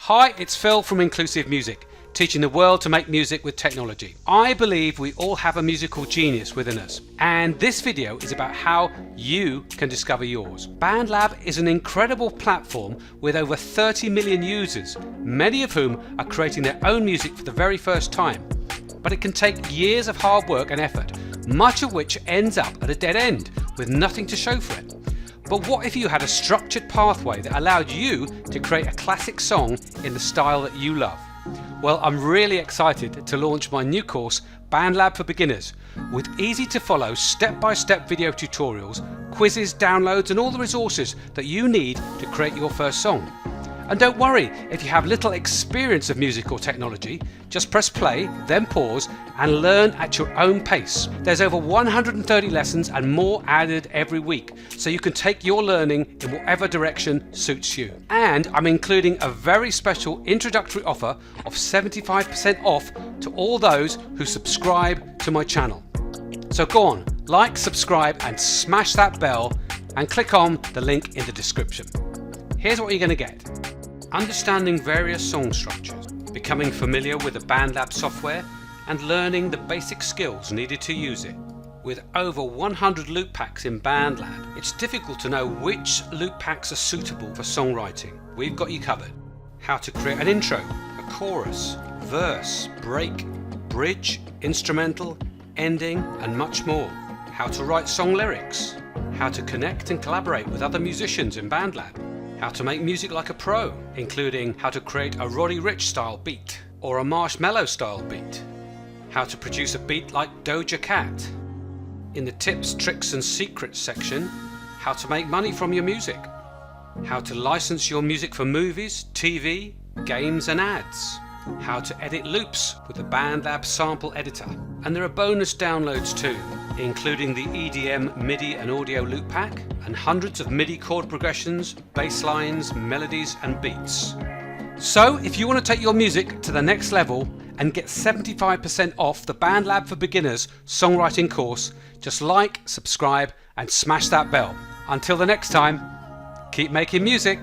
Hi, it's Phil from Inclusive Music, teaching the world to make music with technology. I believe we all have a musical genius within us, and this video is about how you can discover yours. BandLab is an incredible platform with over 30 million users, many of whom are creating their own music for the very first time. But it can take years of hard work and effort, much of which ends up at a dead end with nothing to show for it. But what if you had a structured pathway that allowed you to create a classic song in the style that you love? Well, I'm really excited to launch my new course, BandLab For Beginners, with easy to follow step-by-step video tutorials, quizzes, downloads and all the resources that you need to create your first song. And don't worry if you have little experience of music or technology, just press play, then pause and learn at your own pace. There's over 130 lessons and more added every week, so you can take your learning in whatever direction suits you. And I'm including a very special introductory offer of 75% off to all those who subscribe to my channel. So go on, like, subscribe and smash that bell and click on the link in the description. Here's what you're going to get. Understanding various song structures, becoming familiar with the BandLab software and learning the basic skills needed to use it. With over 100 loop packs in BandLab, it's difficult to know which loop packs are suitable for songwriting. We've got you covered. How to create an intro, a chorus, verse, break, bridge, instrumental, ending and much more. How to write song lyrics. How to connect and collaborate with other musicians in BandLab. How to make music like a pro, including how to create a Roddy Ricch style beat or a Marshmello style beat. How to produce a beat like Doja Cat. In the tips, tricks and secrets section, how to make money from your music. How to license your music for movies, TV, games and ads. How to edit loops with the BandLab sample editor. And there are bonus downloads too, including the EDM, MIDI and audio loop pack, and hundreds of MIDI chord progressions, bass lines, melodies and beats. So if you want to take your music to the next level and get 75% off the BandLab For Beginners Songwriting course, just like, subscribe and smash that bell. Until the next time, keep making music.